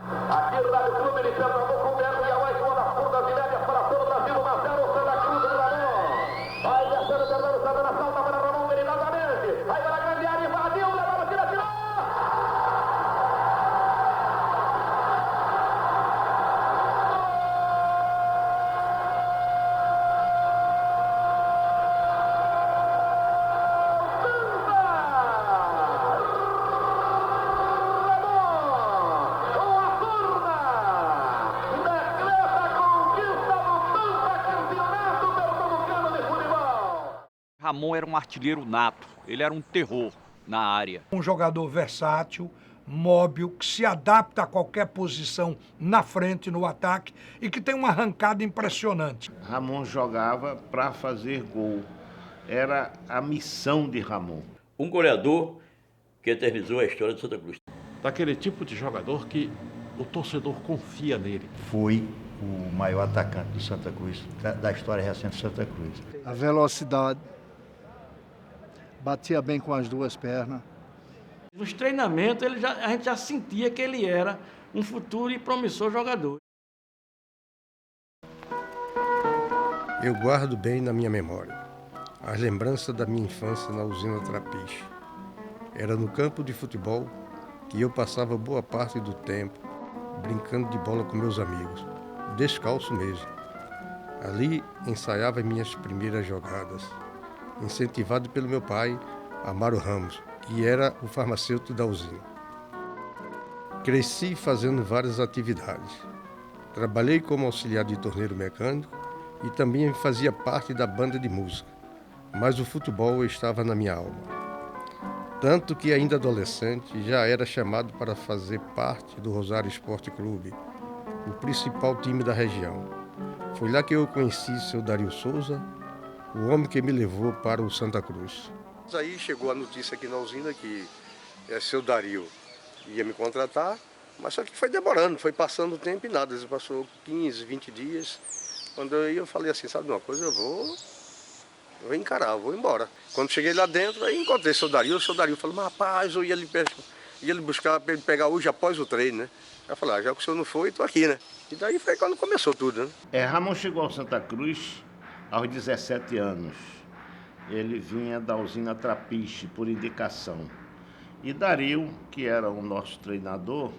Aqui o Rádio Clube, ele se acabou com o Belo e a mais uma das curtas e médias para todo o Brasil, 1-0, Santa Cruz do Ramon. Vai descendo, Fernando Santana, salta para Ramon, meridamente. Vai para a grande área, invadiu, levava, tira, tirou. Ramon era um artilheiro nato, ele era um terror na área. Um jogador versátil, móvel, que se adapta a qualquer posição na frente, no ataque, e que tem uma arrancada impressionante. Ramon jogava para fazer gol. Era a missão de Ramon. Um goleador que eternizou a história de Santa Cruz. Daquele tipo de jogador que o torcedor confia nele. Foi o maior atacante do Santa Cruz, da história recente de Santa Cruz. A velocidade, batia bem com as duas pernas. Nos treinamentos a gente já sentia que ele era um futuro e promissor jogador. Eu guardo bem na minha memória as lembranças da minha infância na usina Trapiche. Era no campo de futebol que eu passava boa parte do tempo brincando de bola com meus amigos, descalço mesmo. Ali ensaiava minhas primeiras jogadas, incentivado pelo meu pai, Amaro Ramos, que era o farmacêutico da usina. Cresci fazendo várias atividades. Trabalhei como auxiliar de torneiro mecânico e também fazia parte da banda de música, mas o futebol estava na minha alma. Tanto que, ainda adolescente, já era chamado para fazer parte do Rosário Esporte Clube, o principal time da região. Foi lá que eu conheci seu Dario Souza, o homem que me levou para o Santa Cruz. Aí chegou a notícia aqui na usina que seu Dario ia me contratar, mas só que foi demorando, foi passando o tempo e nada. Ele passou 15, 20 dias. Quando eu falei assim, sabe uma coisa, eu vou encarar, eu vou embora. Quando cheguei lá dentro, aí encontrei seu Dario falou, mas rapaz, eu ia lhe buscar para ele pegar hoje após o treino, né? Eu falei, já que o senhor não foi, estou aqui, né? E daí foi quando começou tudo, né? Ramon chegou ao Santa Cruz aos 17 anos. Ele vinha da usina Trapiche, por indicação. E Dario, que era o nosso treinador,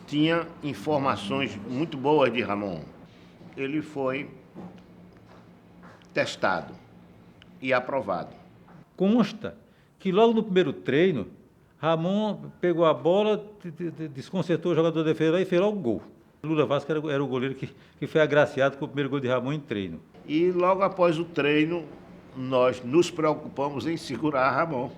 tinha informações muito boas de Ramon. Ele foi testado e aprovado. Consta que logo no primeiro treino, Ramon pegou a bola, desconcertou o jogador de defesa e fez logo o gol. Lula Vasco era o goleiro que foi agraciado com o primeiro gol de Ramon em treino. E logo após o treino, nós nos preocupamos em segurar Ramon.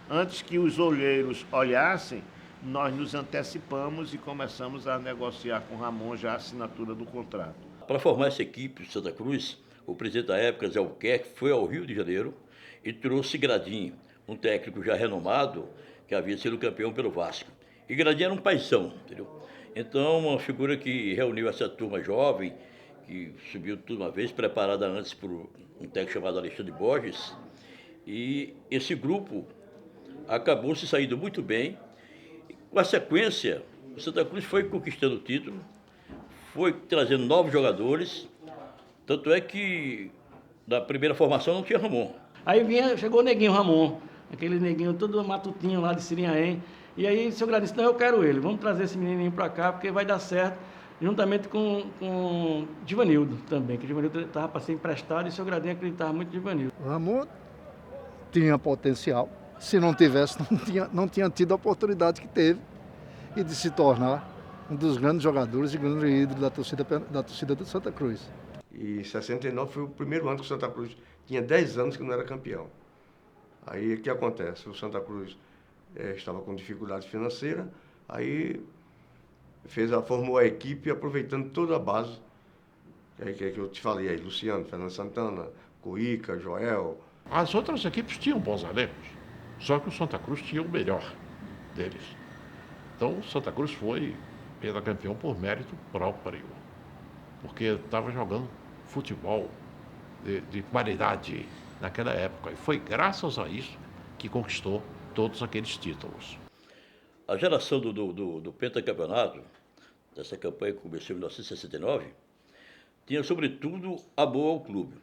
Antes que os olheiros olhassem, nós nos antecipamos e começamos a negociar com Ramon já a assinatura do contrato. Para formar essa equipe de Santa Cruz, o presidente da época, Zé Albuquerque, foi ao Rio de Janeiro e trouxe Gradinho, um técnico já renomado, que havia sido campeão pelo Vasco. E Gradinho era um paizão, entendeu? Então, uma figura que reuniu essa turma jovem, que subiu tudo uma vez, preparada antes por um técnico chamado Alexandre Borges, e esse grupo acabou se saindo muito bem. Com a sequência, o Santa Cruz foi conquistando o título, foi trazendo novos jogadores, tanto é que na primeira formação não tinha Ramon. Aí chegou o neguinho Ramon, aquele neguinho todo matutinho lá de Sirinhaém, e aí o seu Gradinho disse, não, eu quero ele, vamos trazer esse menininho para cá, porque vai dar certo, juntamente com Givanildo também, que Givanildo estava para ser emprestado e o seu Gradinho acreditava muito em Givanildo. O Ramon tinha potencial, se não tivesse, não tinha tido a oportunidade que teve e de se tornar um dos grandes jogadores e grandes ídolos da torcida do Santa Cruz. E 69 foi o primeiro ano que o Santa Cruz tinha 10 anos que não era campeão. Aí o que acontece? O Santa Cruz estava com dificuldade financeira, aí formou a equipe aproveitando toda a base, que eu te falei aí, Luciano, Fernando Santana, Cuíca, Joel. As outras equipes tinham bons elencos, só que o Santa Cruz tinha o melhor deles. Então o Santa Cruz foi campeão por mérito próprio, porque estava jogando futebol de qualidade naquela época. E foi graças a isso que conquistou todos aqueles títulos. A geração do pentacampeonato dessa campanha que começou em 1969, tinha, sobretudo, amor ao clube.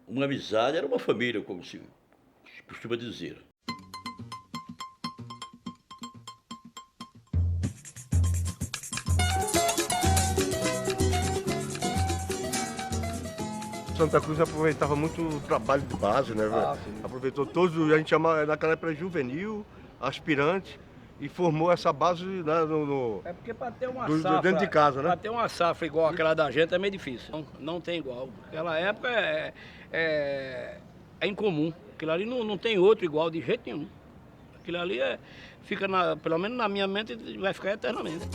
Uma amizade, era uma família, como se costuma dizer. Santa Cruz aproveitava muito o trabalho de base, né? Aproveitou todos, a gente chamava naquela época juvenil, aspirante, e formou essa base, né, É porque para ter uma safra, dentro de casa, né? Para ter uma safra igual aquela da gente é meio difícil. Não tem igual. Aquela época é incomum. Aquilo ali não tem outro igual de jeito nenhum. Aquilo ali fica, pelo menos na minha mente, vai ficar eternamente.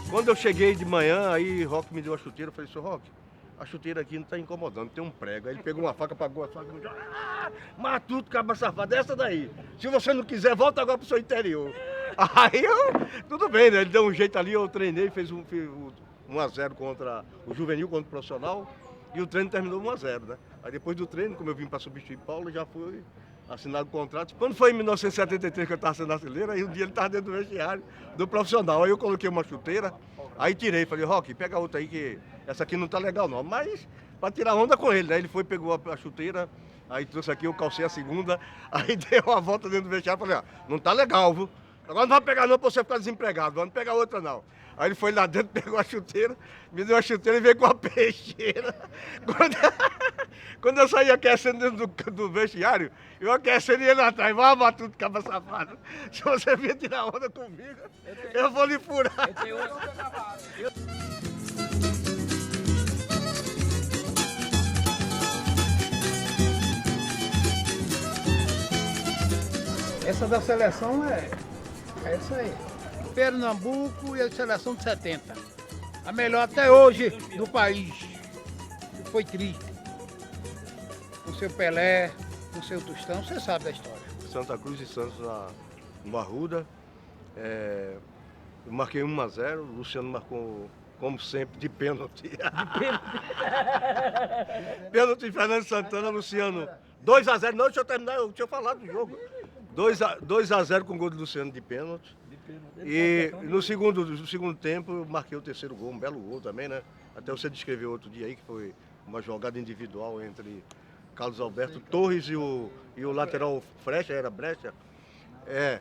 Quando eu cheguei de manhã, aí Roque me deu a chuteira, eu falei, seu Roque, a chuteira aqui não está incomodando, tem um prego. Aí ele pegou uma faca, apagou a faca, Matuto, cabra safado, essa daí. Se você não quiser, volta agora pro seu interior. Aí tudo bem, né? Ele deu um jeito ali, eu treinei, fiz 1-0 contra o juvenil, contra o profissional, e o treino terminou 1-0, né? Aí depois do treino, como eu vim para substituir Paulo, já foi assinado o contrato. Quando foi em 1973 que eu estava sendo artilheiro, aí um dia ele estava dentro do vestiário do profissional. Aí eu coloquei uma chuteira, aí tirei, falei, Roque, pega outra aí que essa aqui não tá legal não, mas para tirar onda com ele, né? Ele foi, pegou a chuteira, aí trouxe aqui, eu calcei a segunda, aí deu uma volta dentro do vestiário, falei, não tá legal, viu? Agora não vai pegar não pra você ficar desempregado, não pegar outra não. Aí ele foi lá dentro, pegou a chuteira, me deu a chuteira e veio com a peixeira. Quando eu saí aquecendo dentro do vestiário, eu aquecendo e ele atrás, vai Matuto, cabra safado. Se você vir tirar onda comigo, eu vou lhe furar. Essa da seleção é essa aí. Pernambuco e a seleção de 70. A melhor até hoje do país. Foi triste. Com o seu Pelé, com o seu Tostão, você sabe da história. Santa Cruz e Santos no Arruda. Eu marquei 1-0, o Luciano marcou, como sempre, de pênalti. Pênalti de Fernando Santana, Luciano. 2-0, não, deixa eu terminar, eu tinha falado do jogo. 2-0 com o gol do Luciano de pênalti. E no segundo tempo eu marquei o terceiro gol, um belo gol também, né? Até você descreveu outro dia aí, que foi uma jogada individual entre Carlos Alberto Torres e o lateral Brecha.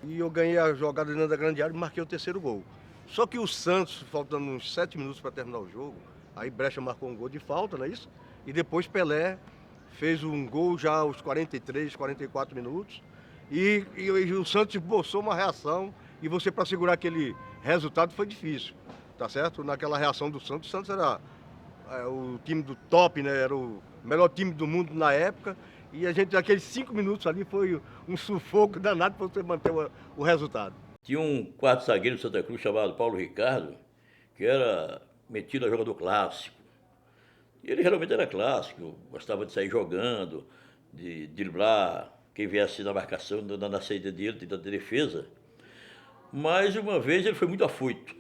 E eu ganhei a jogada dentro da grande área e marquei o terceiro gol. Só que o Santos, faltando uns 7 minutos para terminar o jogo, aí Brecha marcou um gol de falta, não é isso? E depois Pelé fez um gol já aos 43, 44 minutos. E o Santos esboçou uma reação, e você para segurar aquele resultado foi difícil, tá certo? Naquela reação do Santos, o Santos era o time do top, né? Era o melhor time do mundo na época, e a gente, naqueles 5 minutos ali, foi um sufoco danado para você manter o resultado. Tinha um quarto zagueiro do Santa Cruz chamado Paulo Ricardo, que era metido a jogador clássico. E ele realmente era clássico, gostava de sair jogando, de driblar quem viesse na marcação, na saída dele, da defesa. Mas uma vez ele foi muito afoito.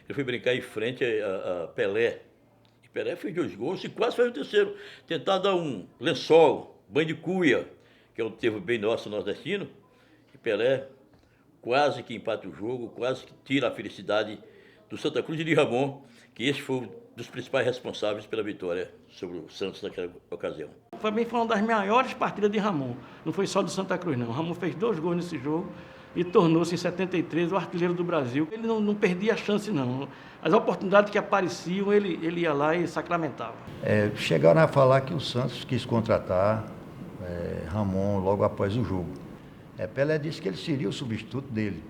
Ele foi brincar em frente a Pelé. E Pelé fez 2 gols e quase fez o terceiro. Tentar dar um lençol, banho de cuia, que é um termo bem nosso, nordestino. E Pelé quase que empata o jogo, quase que tira a felicidade do Santa Cruz e de Ramon, que esse foi um dos principais responsáveis pela vitória sobre o Santos naquela ocasião. Também foi uma das maiores partidas de Ramon. Não foi só do Santa Cruz, não. Ramon fez 2 gols nesse jogo e tornou-se, em 73, o artilheiro do Brasil. Ele não perdia a chance, não. As oportunidades que apareciam, ele ia lá e sacramentava. Chegaram a falar que o Santos quis contratar Ramon logo após o jogo. Pelé disse que ele seria o substituto dele,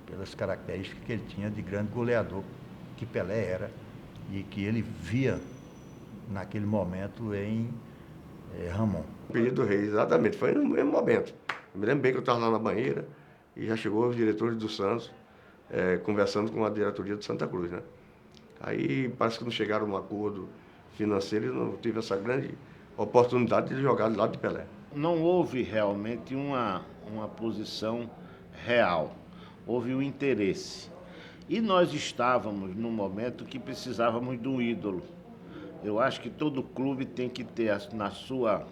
pelas características que ele tinha de grande goleador, que Pelé era, e que ele via naquele momento em Ramon. O pedido do rei, exatamente, foi no mesmo momento. Eu me lembro bem que eu estava lá na banheira e já chegou os diretores do Santos conversando com a diretoria do Santa Cruz, né? Aí parece que não chegaram a um acordo financeiro e não tive essa grande oportunidade de jogar do lado de Pelé. Não houve realmente uma posição real, houve um interesse. E nós estávamos num momento que precisávamos de um ídolo. Eu acho que todo clube tem que ter na sua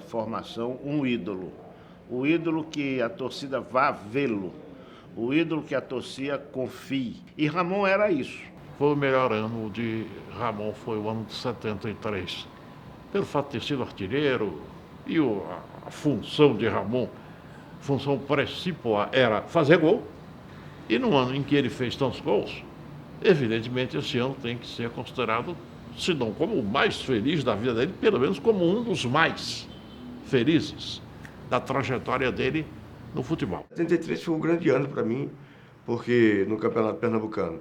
formação um ídolo. O ídolo que a torcida vá vê-lo. o ídolo que a torcida confie. E Ramon era isso. Foi o melhor ano de Ramon, foi o ano de 73. Pelo fato de ter sido artilheiro e a função de Ramon, função principal era fazer gol. E no ano em que ele fez tantos gols, evidentemente esse ano tem que ser considerado, se não como o mais feliz da vida dele, pelo menos como um dos mais felizes da trajetória dele no futebol. 73 foi um grande ano para mim, porque no Campeonato Pernambucano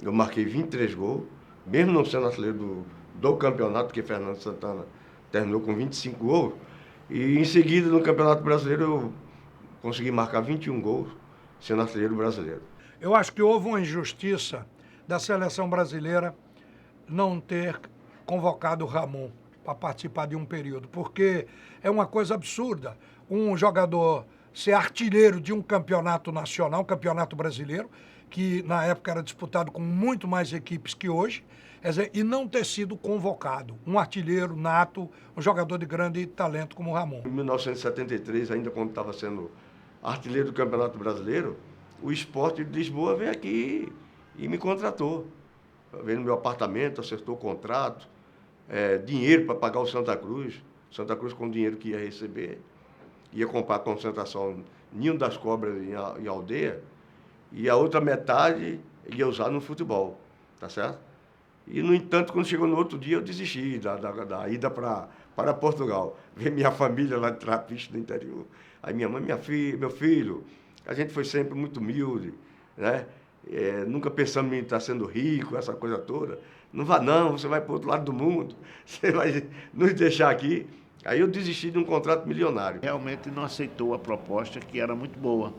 eu marquei 23 gols, mesmo não sendo artilheiro do campeonato, porque Fernando Santana terminou com 25 gols, e em seguida no Campeonato Brasileiro eu consegui marcar 21 gols, sendo artilheiro brasileiro. Eu acho que houve uma injustiça da seleção brasileira não ter convocado o Ramon para participar de um período, porque é uma coisa absurda um jogador ser artilheiro de um campeonato nacional, um campeonato brasileiro, que na época era disputado com muito mais equipes que hoje, e não ter sido convocado. Um artilheiro nato, um jogador de grande talento como o Ramon. Em 1973, ainda quando estava sendo artilheiro do Campeonato Brasileiro, o Sport de Lisboa veio aqui e me contratou. Veio no meu apartamento, acertou o contrato, dinheiro para pagar o Santa Cruz. Santa Cruz com o dinheiro que ia receber, ia comprar a concentração Ninho das Cobras em Aldeia, e a outra metade ia usar no futebol, tá certo? E, no entanto, quando chegou no outro dia, eu desisti da ida para Portugal. Ver minha família lá de Trapiche, do interior. Aí minha mãe, meu filho, a gente foi sempre muito humilde, né? Nunca pensamos em estar sendo rico, essa coisa toda. Não vá não, você vai para o outro lado do mundo, você vai nos deixar aqui. Aí eu desisti de um contrato milionário. Realmente não aceitou a proposta, que era muito boa.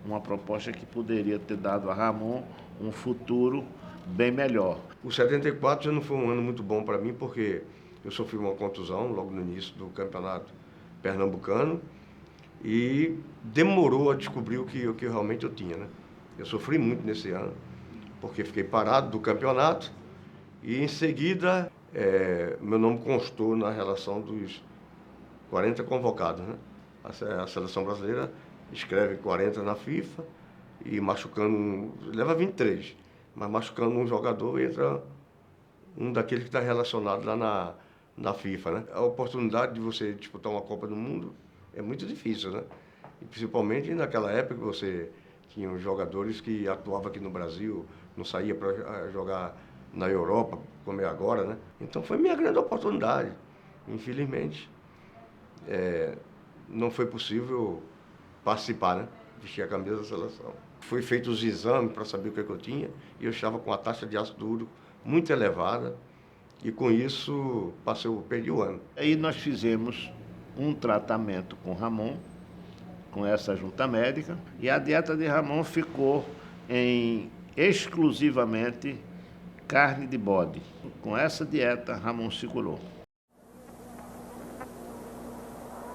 Uma proposta que poderia ter dado a Ramon um futuro bem melhor. O 74 já não foi um ano muito bom para mim, porque eu sofri uma contusão logo no início do campeonato pernambucano e demorou a descobrir o que realmente eu tinha, né? Eu sofri muito nesse ano, porque fiquei parado do campeonato e, em seguida, meu nome constou na relação dos 40 convocados, né? A seleção brasileira escreve 40 na FIFA e machucando, leva 23, mas machucando um jogador entra um daqueles que está relacionado lá na FIFA, né? A oportunidade de você disputar uma Copa do Mundo é muito difícil, né? E principalmente naquela época você tinha os jogadores que atuavam aqui no Brasil, não saía para jogar na Europa, como é agora, né? Então foi minha grande oportunidade. Infelizmente, não foi possível participar, né? Vestir a camisa da seleção. Foi feito os exames para saber o que eu tinha e eu estava com a taxa de ácido úrico muito elevada e com isso perdi o ano. Aí nós fizemos um tratamento com Ramon, com essa junta médica, e a dieta de Ramon ficou em exclusivamente carne de bode. Com essa dieta, Ramon se curou.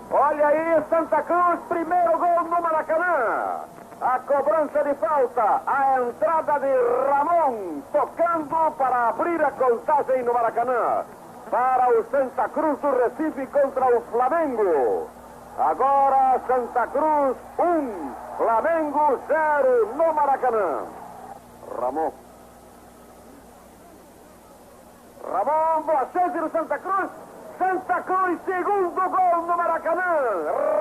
Olha aí, Santa Cruz, primeiro gol no Maracanã. A cobrança de falta, a entrada de Ramon, tocando para abrir a contagem no Maracanã. Para o Santa Cruz do Recife contra o Flamengo. Agora Santa Cruz 1, Flamengo 0 no Maracanã. Ramon, boa chance do Santa Cruz. Santa Cruz, segundo gol no Maracanã.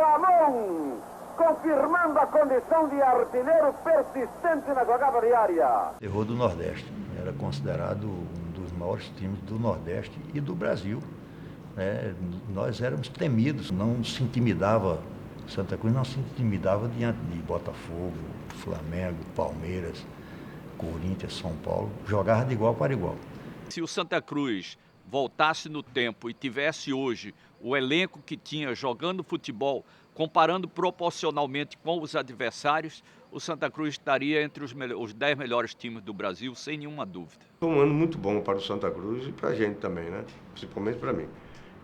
Ramon, confirmando a condição de artilheiro persistente na jogada diária. Terror do Nordeste. Era considerado um dos maiores times do Nordeste e do Brasil. Nós éramos temidos, não se intimidava, Santa Cruz não se intimidava diante de Botafogo, Flamengo, Palmeiras, Corinthians, São Paulo. Jogava de igual para igual. Se o Santa Cruz voltasse no tempo e tivesse hoje o elenco que tinha jogando futebol, comparando proporcionalmente com os adversários, o Santa Cruz estaria entre os 10 melhores times do Brasil, sem nenhuma dúvida. Foi um ano muito bom para o Santa Cruz e para a gente também, né? Principalmente para mim.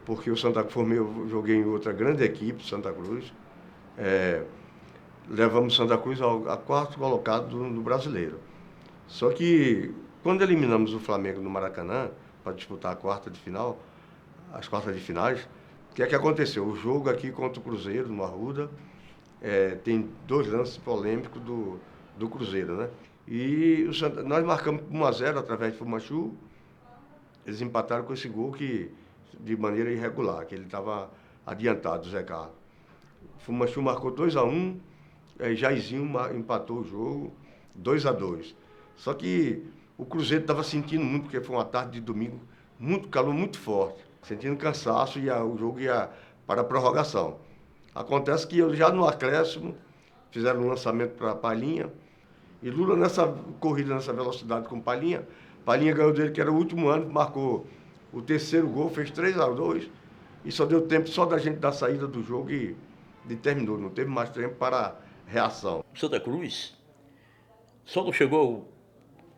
Porque o Santa Cruz, eu joguei em outra grande equipe, Santa Cruz. Levamos Santa Cruz a quarto colocado no Brasileiro. Só que, quando eliminamos o Flamengo no Maracanã, para disputar as quartas de finais, o que é que aconteceu? O jogo aqui contra o Cruzeiro, no Arruda, tem 2 lances polêmicos do do Cruzeiro, né? E nós marcamos 1-0 através de Fumanchu. Eles empataram com esse gol de maneira irregular, que ele estava adiantado, o Zé Carlos. Fumanchu marcou 2-1, Jairzinho empatou o jogo 2-2. Só que o Cruzeiro estava sentindo muito, porque foi uma tarde de domingo, muito calor, muito forte, sentindo cansaço e o jogo ia para a prorrogação. Acontece que já no acréscimo fizeram um lançamento para Palhinha, e Lula nessa corrida, nessa velocidade com Palhinha ganhou dele, que era o último ano, marcou o terceiro gol, fez 3-2, e só deu tempo só da gente dar saída do jogo e terminou, não teve mais tempo para reação. Santa Cruz só não chegou ao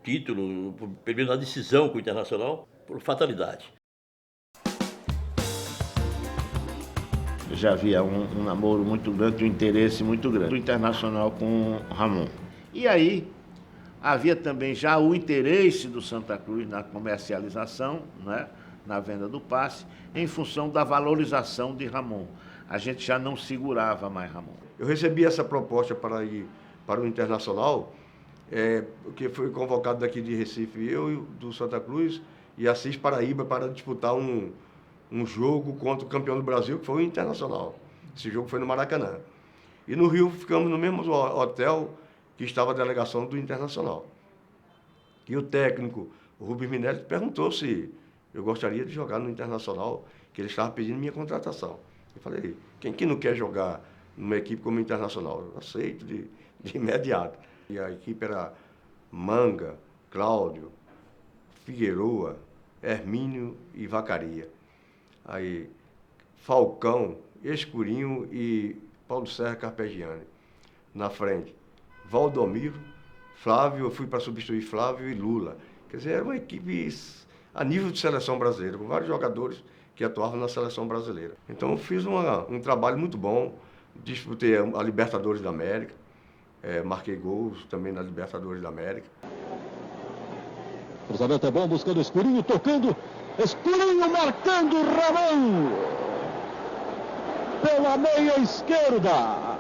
título, pelo menos na decisão com o Internacional, por fatalidade. Já havia um namoro muito grande, um interesse muito grande do Internacional com o Ramon. E aí, havia também já o interesse do Santa Cruz na comercialização, né, na venda do passe, em função da valorização de Ramon. A gente já não segurava mais Ramon. Eu recebi essa proposta para ir para o Internacional, que foi convocado daqui de Recife, eu do Santa Cruz e Assis Paraíba, para disputar um jogo contra o campeão do Brasil, que foi o Internacional. Esse jogo foi no Maracanã. E no Rio ficamos no mesmo hotel que estava a delegação do Internacional. E o técnico, o Rubens Minelli, perguntou se eu gostaria de jogar no Internacional, que ele estava pedindo minha contratação. Eu falei, quem que não quer jogar numa equipe como Internacional? Eu aceito de imediato. E a equipe era Manga, Cláudio, Figueroa, Hermínio e Vacaria. Aí, Falcão, Escurinho e Paulo Serra Carpegiani. Na frente, Valdomiro, Flávio, eu fui para substituir Flávio e Lula. Quer dizer, era uma equipe a nível de seleção brasileira, com vários jogadores que atuavam na seleção brasileira. Então, eu fiz um trabalho muito bom, disputei a Libertadores da América, marquei gols também na Libertadores da América. Cruzamento é bom, buscando Escurinho, tocando, Escurinho marcando Ramon pela meia esquerda,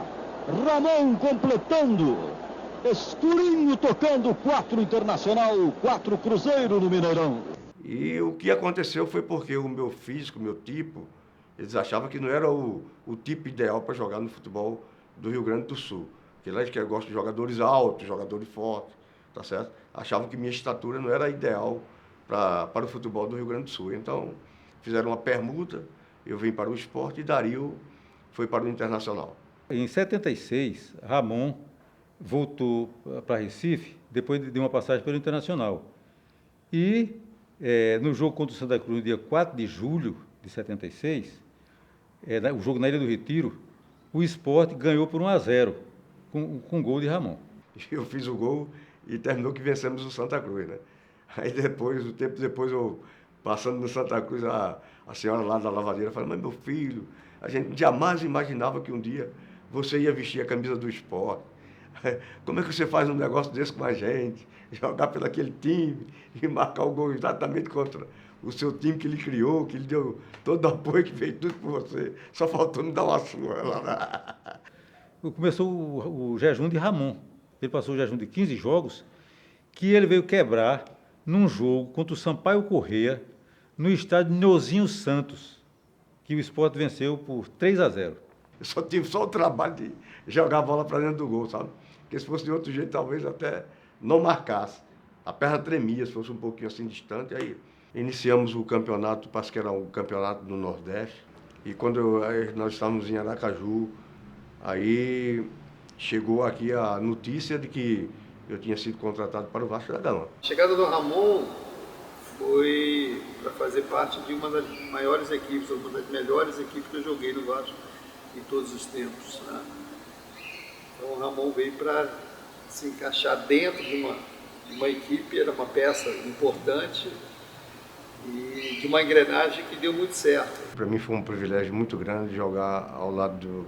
Ramon completando, Escurinho tocando, 4 Internacional, 4 Cruzeiro no Mineirão. E o que aconteceu foi porque o meu físico, o meu tipo, eles achavam que não era o tipo ideal para jogar no futebol do Rio Grande do Sul. Porque lá eles gostam de jogadores altos, jogadores fortes, tá certo? Achavam que minha estatura não era ideal para o futebol do Rio Grande do Sul. Então, fizeram uma permuta, eu vim para o Sport e Dario foi para o Internacional. Em 76, Ramon voltou para Recife, depois de uma passagem pelo Internacional. E no jogo contra o Santa Cruz, no dia 4 de julho de 76, o jogo na Ilha do Retiro, o Sport ganhou por 1-0, com gol de Ramon. Eu fiz o gol e terminou que vencemos o Santa Cruz, né? Aí depois, um tempo depois, eu passando no Santa Cruz, a senhora lá da lavadeira falou, mas meu filho, a gente jamais imaginava que um dia você ia vestir a camisa do Sport. Como é que você faz um negócio desse com a gente? Jogar pelo aquele time e marcar o gol exatamente contra o seu time que ele criou, que ele deu todo o apoio, que fez tudo por você. Só faltou me dar uma surra lá. Começou o jejum de Ramon. Ele passou o jejum de 15 jogos, que ele veio quebrar num jogo contra o Sampaio Corrêa, no estádio Nozinho Santos, que o Sport venceu por 3-0. Eu só tive o trabalho de jogar a bola para dentro do gol, sabe? Porque se fosse de outro jeito, talvez até não marcasse. A perna tremia, se fosse um pouquinho assim distante. Aí iniciamos o campeonato, parece que era um campeonato do Nordeste. E quando nós estávamos em Aracaju, aí chegou aqui a notícia de que eu tinha sido contratado para o Vasco da Gama. A chegada do Ramon foi para fazer parte de uma das maiores equipes, uma das melhores equipes que eu joguei no Vasco em todos os tempos, né? Então o Ramon veio para se encaixar dentro de uma equipe, era uma peça importante e de uma engrenagem que deu muito certo. Para mim foi um privilégio muito grande jogar ao lado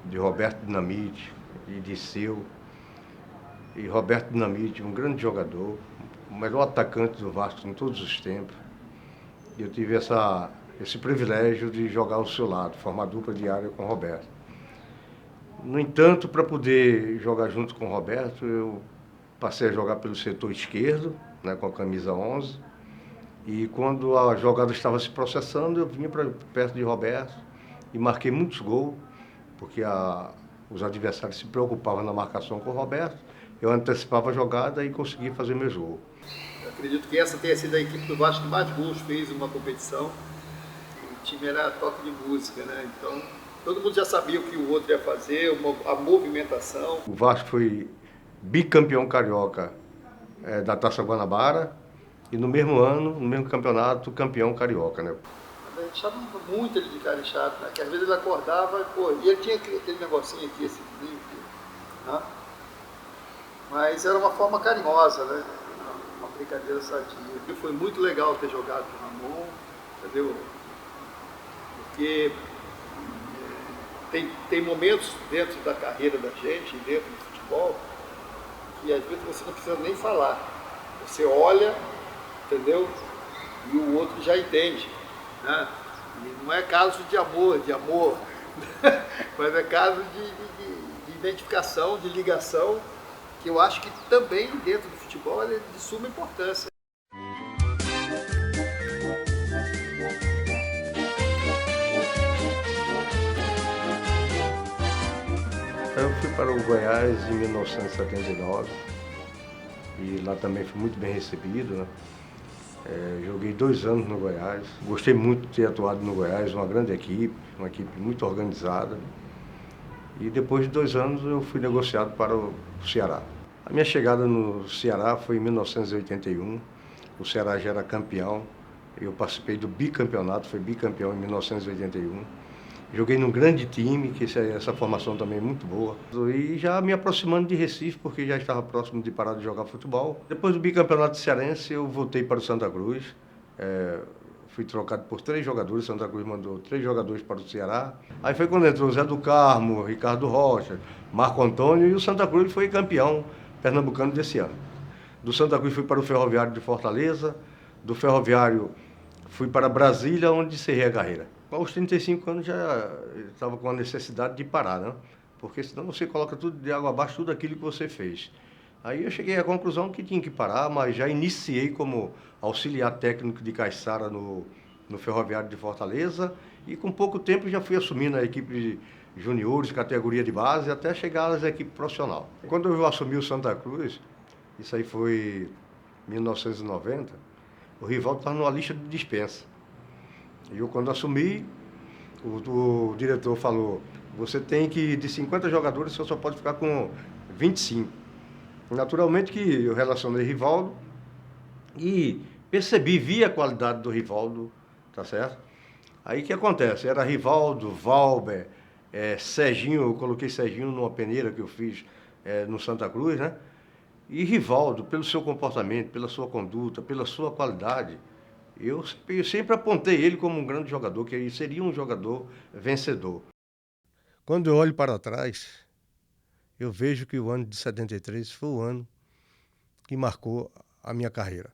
de Roberto Dinamite e de Seu. E Roberto Dinamite, um grande jogador, o melhor atacante do Vasco em todos os tempos. E eu tive esse privilégio de jogar ao seu lado, formar dupla diária com o Roberto. No entanto, para poder jogar junto com o Roberto, eu passei a jogar pelo setor esquerdo, né, com a camisa 11. E quando a jogada estava se processando, eu vinha para perto de Roberto e marquei muitos gols, porque os adversários se preocupavam na marcação com o Roberto. Eu antecipava a jogada e conseguia fazer meus gols. Eu acredito que essa tenha sido a equipe do Vasco que mais gols fez uma competição. O time era toque de música, né? Então, todo mundo já sabia o que o outro ia fazer, a movimentação. O Vasco foi bicampeão carioca da Taça Guanabara e no mesmo ano, no mesmo campeonato, campeão carioca, né? A gente chamava muito ele de cara chato, né? Que às vezes ele acordava e ele tinha aquele negocinho aqui, esse frio, né? Mas era uma forma carinhosa, né? Uma brincadeira sadia. E foi muito legal ter jogado com o Ramon, entendeu? Porque tem momentos dentro da carreira da gente, dentro do futebol, que às vezes você não precisa nem falar. Você olha, entendeu? E o outro já entende, né? E não é caso de amor, mas é caso de identificação, de ligação, que eu acho que também dentro do futebol é de suma importância. Eu fui para o Goiás em 1979 e lá também fui muito bem recebido, né? Joguei 2 anos no Goiás, gostei muito de ter atuado no Goiás, uma grande equipe, uma equipe muito organizada. E depois de 2 anos eu fui negociado para o Ceará. A minha chegada no Ceará foi em 1981, o Ceará já era campeão, eu participei do bicampeonato, fui bicampeão em 1981. Joguei num grande time, que essa formação também é muito boa. E já me aproximando de Recife, porque já estava próximo de parar de jogar futebol. Depois do bicampeonato cearense, eu voltei para o Santa Cruz. Fui trocado por 3 jogadores, Santa Cruz mandou 3 jogadores para o Ceará. Aí foi quando entrou Zé do Carmo, Ricardo Rocha, Marco Antônio, e o Santa Cruz foi campeão pernambucano desse ano. Do Santa Cruz fui para o Ferroviário de Fortaleza, do Ferroviário fui para Brasília, onde encerrei a carreira. Aos 35 anos já estava com a necessidade de parar, né? Porque senão você coloca tudo de água abaixo, tudo aquilo que você fez. Aí eu cheguei à conclusão que tinha que parar, mas já iniciei como auxiliar técnico de Caiçara no Ferroviário de Fortaleza e com pouco tempo já fui assumindo a equipe de juniores, categoria de base, até chegar às equipes profissional. Quando eu assumi o Santa Cruz, isso aí foi em 1990, o Rivaldo estava numa lista de dispensa. E eu, quando assumi, o diretor falou, você tem que, de 50 jogadores, você só pode ficar com 25. Naturalmente que eu relacionei Rivaldo e vi a qualidade do Rivaldo, tá certo? Aí o que acontece? Era Rivaldo, Valber, Serginho, eu coloquei Serginho numa peneira que eu fiz no Santa Cruz, né? E Rivaldo, pelo seu comportamento, pela sua conduta, pela sua qualidade, eu sempre apontei ele como um grande jogador, que ele seria um jogador vencedor. Quando eu olho para trás, eu vejo que o ano de 73 foi o ano que marcou a minha carreira.